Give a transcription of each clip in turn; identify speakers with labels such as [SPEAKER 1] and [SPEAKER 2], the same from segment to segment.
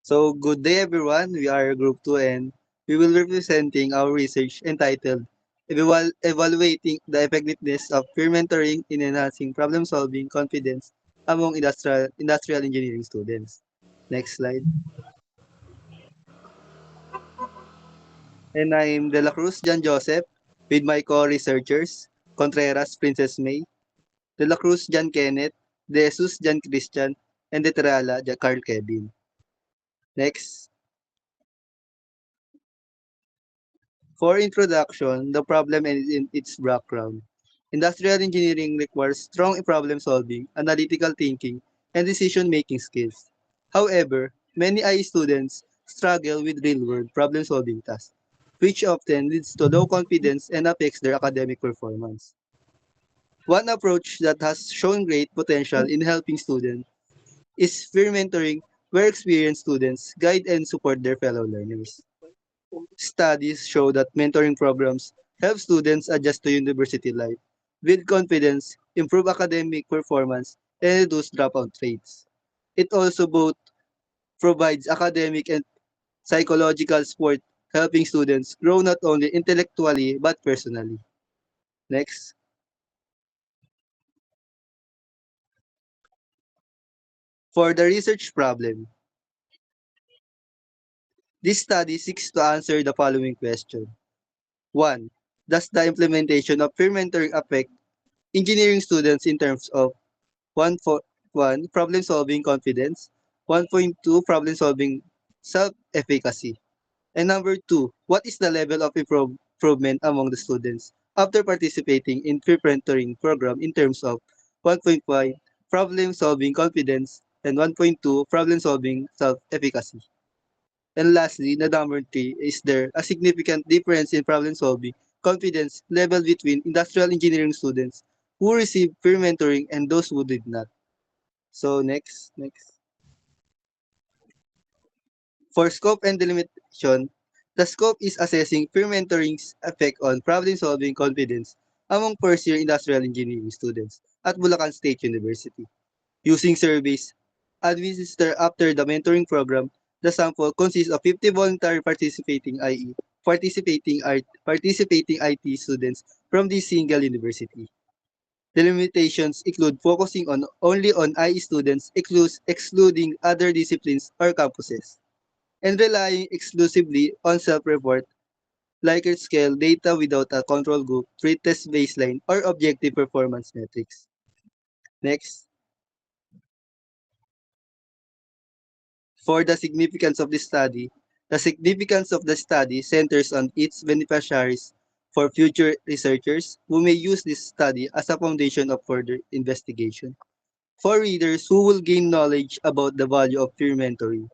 [SPEAKER 1] So, good day everyone. We are Group 2 and we will be presenting our research entitled Evaluating the Effectiveness of Peer Mentoring in Enhancing Problem-Solving Confidence among Industrial Engineering Students. Next slide. And I'm De La Cruz John Joseph with my co-researchers, Contreras Princess May, De La Cruz John Kenneth, De Jesus John Christian, and De Terala Carl Kevin. Next. For introduction, the problem and its background. Industrial engineering requires strong problem solving, analytical thinking, and decision making skills. However, many IE students struggle with real world problem solving tasks, which often leads to low confidence and affects their academic performance. One approach that has shown great potential in helping students is peer mentoring, where experienced students guide and support their fellow learners. Studies show that mentoring programs help students adjust to university life, build confidence, improve academic performance, and reduce dropout rates. It also both provides academic and psychological support, helping students grow not only intellectually but personally. Next. For the research problem, this study seeks to answer the following question. 1. Does the implementation of peer mentoring affect engineering students in terms of 1 problem solving confidence, 1.2 problem solving self-efficacy. And number 2, what is the level of improvement among the students after participating in pre-mentoring program in terms of 1.5 problem solving confidence and 1.2 problem solving self-efficacy. And lastly, the number 3, is there a significant difference in problem solving confidence level between industrial engineering students who received peer mentoring and those who did not? So next. For scope and delimitation, the scope is assessing peer mentoring's effect on problem-solving confidence among first-year industrial engineering students at Bulacan State University. Using surveys administered after the mentoring program, the sample consists of 50 voluntary participating IE, participating IT students from this single university. The limitations include focusing on only on IE students excluding other disciplines or campuses, and relying exclusively on self-report, Likert scale data without a control group, pretest baseline, or objective performance metrics. Next, for the significance of this study, the significance of the study centers on its beneficiaries for future researchers who may use this study as a foundation of further investigation. For readers who will gain knowledge about the value of peer mentoring,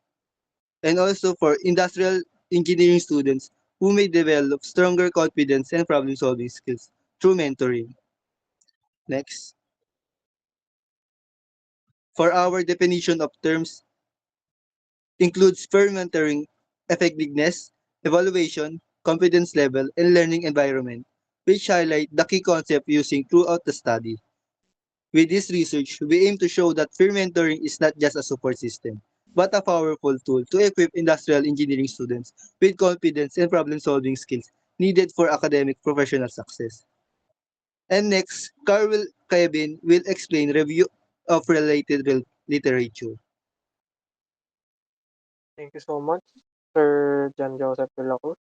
[SPEAKER 1] and also for industrial engineering students who may develop stronger confidence and problem-solving skills through mentoring. Next, for our definition of terms includes peer mentoring effectiveness, evaluation, confidence level, and learning environment, which highlight the key concept using throughout the study. With this research, we aim to show that peer mentoring is not just a support system, but a powerful tool to equip industrial engineering students with confidence and problem-solving skills needed for academic professional success. And next, Kevin will explain review of related literature.
[SPEAKER 2] Thank you so much, Sir John Joseph de la Cruz.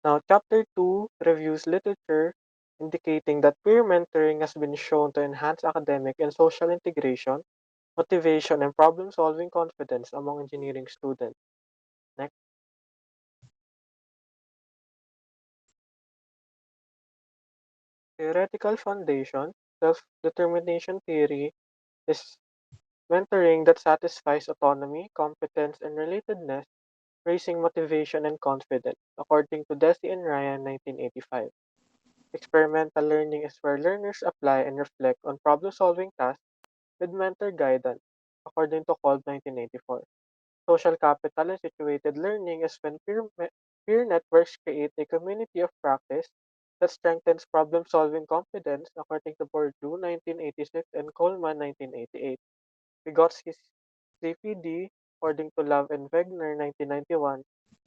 [SPEAKER 2] Now, Chapter 2 reviews literature indicating that peer mentoring has been shown to enhance academic and social integration, motivation, and problem solving confidence among engineering students. Next, theoretical foundation, self determination theory is mentoring that satisfies autonomy, competence, and relatedness, raising motivation and confidence, according to Desi and Ryan 1985. Experimental learning is where learners apply and reflect on problem solving tasks with mentor guidance, according to Kolb 1984. Social capital and situated learning is when peer networks create a community of practice that strengthens problem solving competence, according to Bourdieu 1986 and Coleman 1988. Vygotsky's CPD according to Love and Wegner, 1991,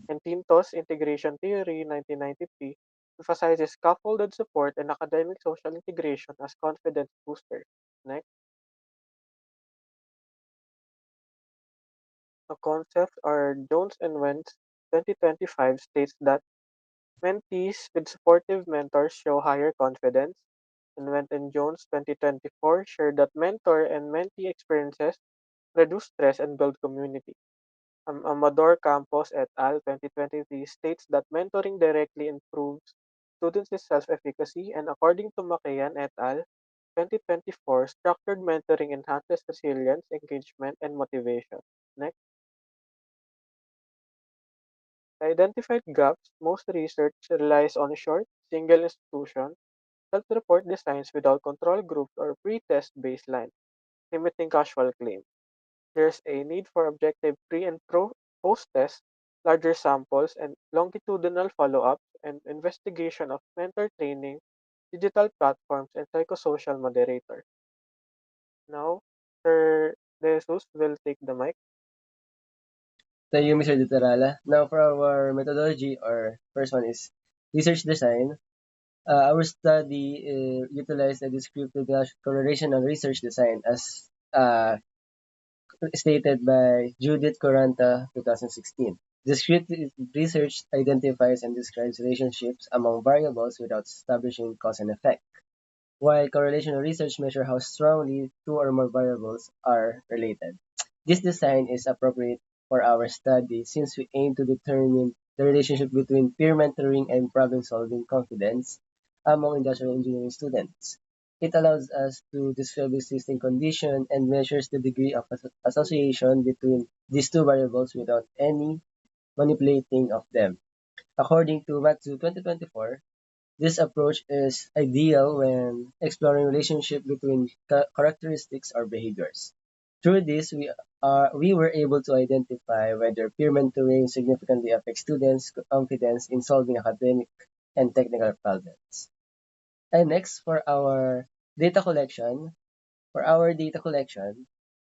[SPEAKER 2] and Tinto's Integration Theory, 1993, emphasizes scaffolded support and academic social integration as confidence boosters. Next, the concepts are Jones and Wentz 2025 states that mentees with supportive mentors show higher confidence, and Wentz and Jones 2024 share that mentor and mentee experiences reduce stress and build community. Amador Campos et al. 2023 states that mentoring directly improves students' self-efficacy, and according to Makayan et al. 2024, structured mentoring enhances resilience, engagement, and motivation. Next, the identified gaps, most research relies on short, single institution, self-report designs without control groups or pre-test baseline, limiting casual claims. There's a need for objective pre and post tests, larger samples, and longitudinal follow-ups and investigation of mentor training, digital platforms, and psychosocial moderators. Now, Sir De Jesus will take the mic.
[SPEAKER 3] Thank you, Mr. Dutarala. Now for our methodology, or first one is research design. Our study utilized a descriptive correlational research design as stated by Judith Coranta, 2016. Descriptive research identifies and describes relationships among variables without establishing cause and effect, while correlational research measures how strongly two or more variables are related. This design is appropriate for our study since we aim to determine the relationship between peer mentoring and problem-solving confidence among industrial engineering students. It allows us to describe existing condition and measures the degree of association between these two variables without any manipulating of them. According to Matsu 2024, this approach is ideal when exploring relationship between characteristics or behaviors. Through this, we were able to identify whether peer mentoring significantly affects students' confidence in solving academic and technical problems. And next, for our data collection,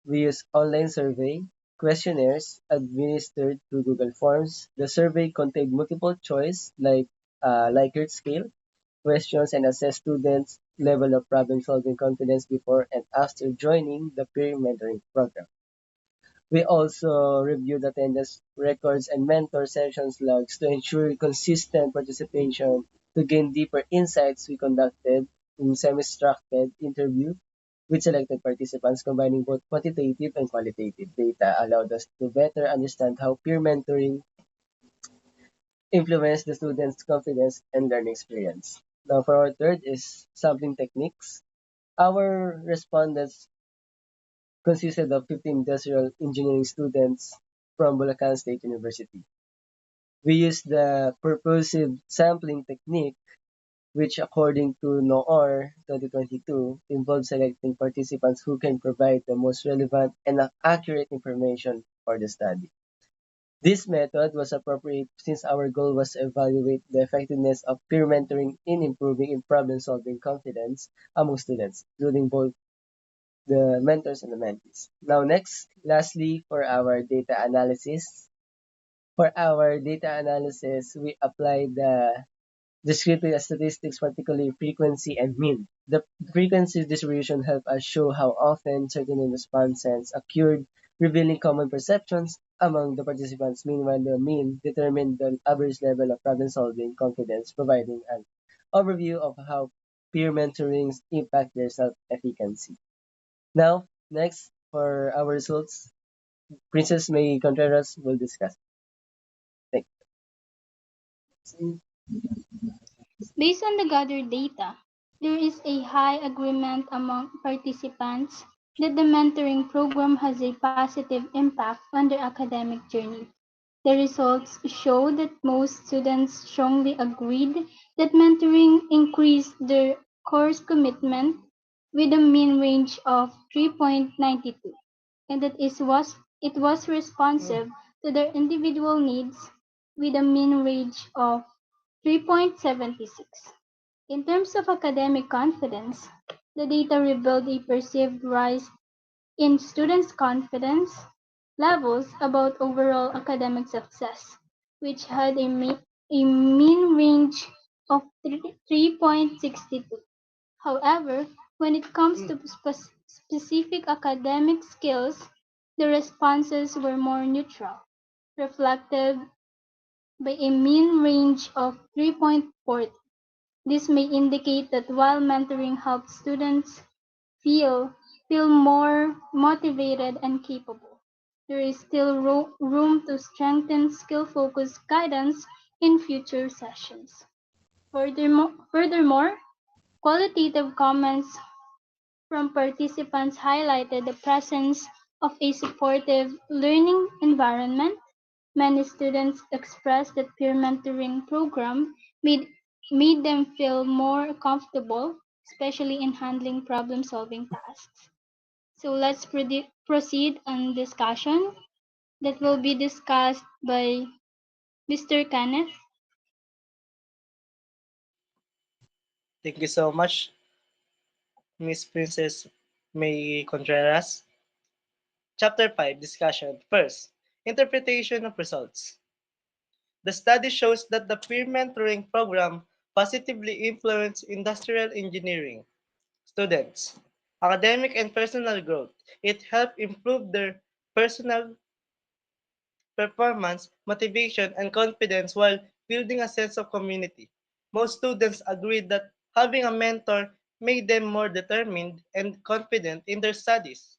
[SPEAKER 3] we use online survey questionnaires administered through Google Forms. The survey contained multiple choice like Likert scale questions and assess students' level of problem-solving confidence before and after joining the peer mentoring program. We also reviewed attendance records and mentor sessions logs to ensure consistent participation. To gain deeper insights, we conducted a semi-structured interview with selected participants combining both quantitative and qualitative data allowed us to better understand how peer mentoring influence the students' confidence and learning experience. Now, for our third is sampling techniques. Our respondents consisted of 15 industrial engineering students from Bulacan State University. We used the purposive sampling technique, which according to NOR 2022 involves selecting participants who can provide the most relevant and accurate information for the study. This method was appropriate since our goal was to evaluate the effectiveness of peer mentoring in improving in problem-solving confidence among students, including both the mentors and the mentees. Now next, lastly, for our data analysis, we apply the descriptive statistics, particularly frequency and mean. The frequency distribution help us show how often certain responses occurred, revealing common perceptions among the participants. Meanwhile, the mean determined the average level of problem-solving confidence, providing an overview of how peer mentorings impact their self-efficacy. Now, next, for our results, Princess May Contreras will discuss. Thank you.
[SPEAKER 4] Based on the gathered data, there is a high agreement among participants that the mentoring program has a positive impact on their academic journey. The results show that most students strongly agreed that mentoring increased their course commitment with a mean range of 3.92, and that it was responsive to their individual needs with a mean range of 3.76. In terms of academic confidence, the data revealed a perceived rise in students' confidence levels about overall academic success, which had a mean range of 3.62. However, when it comes to specific academic skills, the responses were more neutral, reflected by a mean range of 3.40. This may indicate that while mentoring helps students feel feel more motivated and capable, there is still room to strengthen skill-focused guidance in future sessions. Furthermore, qualitative comments from participants highlighted the presence of a supportive learning environment. Many students expressed that peer mentoring program made, made them feel more comfortable, especially in handling problem-solving tasks. So let's proceed on discussion that will be discussed by Mr. Kenneth.
[SPEAKER 5] Thank you so much, Miss Princess May Contreras. Chapter 5 Discussion. First, interpretation of results. The study shows that the peer mentoring program positively influenced industrial engineering students' academic and personal growth. It helped improve their personal performance, motivation, and confidence while building a sense of community. Most students agreed that having a mentor made them more determined and confident in their studies.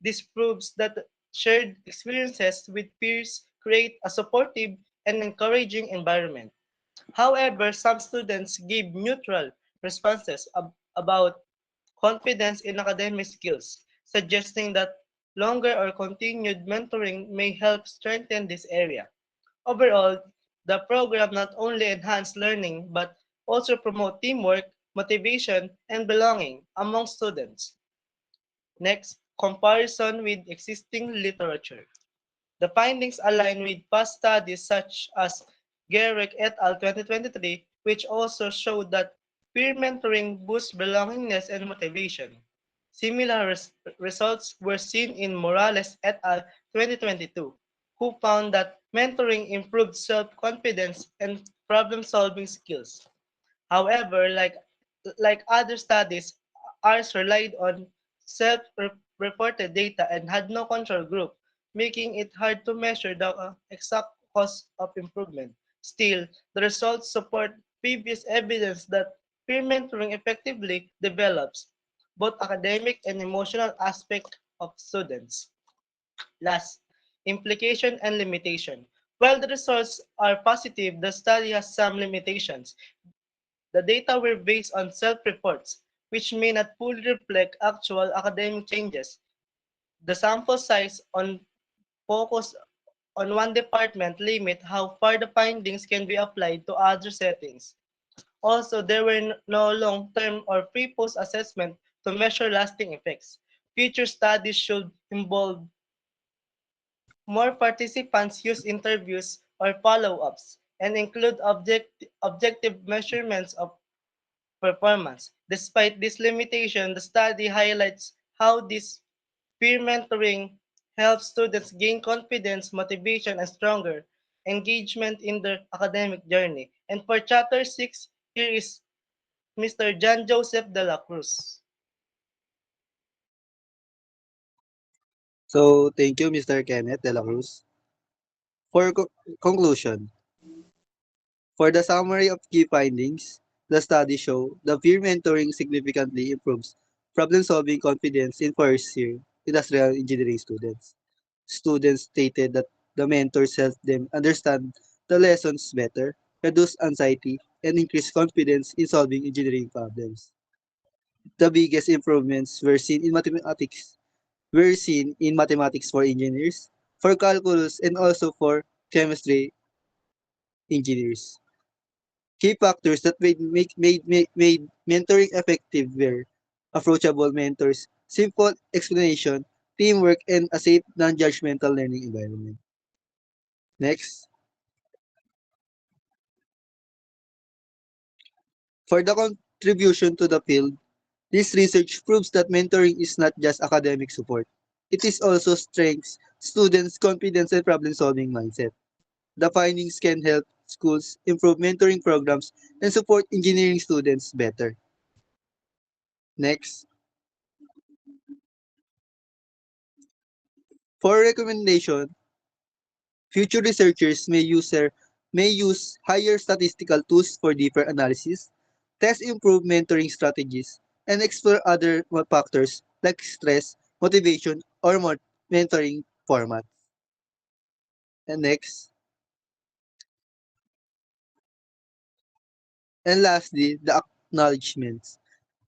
[SPEAKER 5] This proves that shared experiences with peers create a supportive and encouraging environment. However, some students gave neutral responses about confidence in academic skills, suggesting that longer or continued mentoring may help strengthen this area. Overall, the program not only enhanced learning but also promote teamwork, motivation, and belonging among students. Next, comparison with existing literature. The findings align with past studies such as Garrick et al. 2023, which also showed that peer mentoring boosts belongingness and motivation. Similar results were seen in Morales et al. 2022, who found that mentoring improved self-confidence and problem-solving skills. However, like other studies, ours relied on self-reported data and had no control group, making it hard to measure the exact cause of improvement. Still, the results support previous evidence that peer mentoring effectively develops both academic and emotional aspect of students. Last, implication and limitation. While the results are positive, the study has some limitations. The data were based on self-reports, which may not fully reflect actual academic changes. The sample size on focus on one department limit how far the findings can be applied to other settings. Also, there were no long-term or pre-post assessment to measure lasting effects. Future studies should involve more participants use interviews or follow-ups and include objective measurements of performance. Despite this limitation, the study highlights how this peer mentoring helps students gain confidence, motivation, and stronger engagement in their academic journey. And for Chapter 6, here is Mr. John Joseph de la Cruz.
[SPEAKER 1] So, thank you, Mr. Kenneth De La Cruz. For conclusion, for the summary of key findings, the study show the peer mentoring significantly improves problem-solving confidence in first-year industrial engineering students. Students stated that the mentors helped them understand the lessons better, reduce anxiety, and increase confidence in solving engineering problems. The biggest improvements were seen in mathematics for engineers, for calculus, and also for chemistry engineers. Key factors that made mentoring effective were approachable mentors, simple explanation, teamwork, and a safe, non-judgmental learning environment. Next, for the contribution to the field, this research proves that mentoring is not just academic support. It is also strengths students' confidence and problem-solving mindset. The findings can help schools improve mentoring programs and support engineering students better. Next, for recommendation, future researchers may use higher statistical tools for deeper analysis, test improved mentoring strategies, and explore other factors like stress, motivation, or mentoring format. And next, and lastly, the acknowledgements.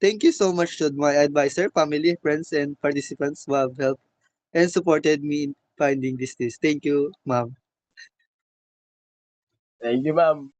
[SPEAKER 1] Thank you so much to my advisor, family, friends, and participants who have helped and supported me in finding this list. Thank you, ma'am.
[SPEAKER 3] Thank you, ma'am.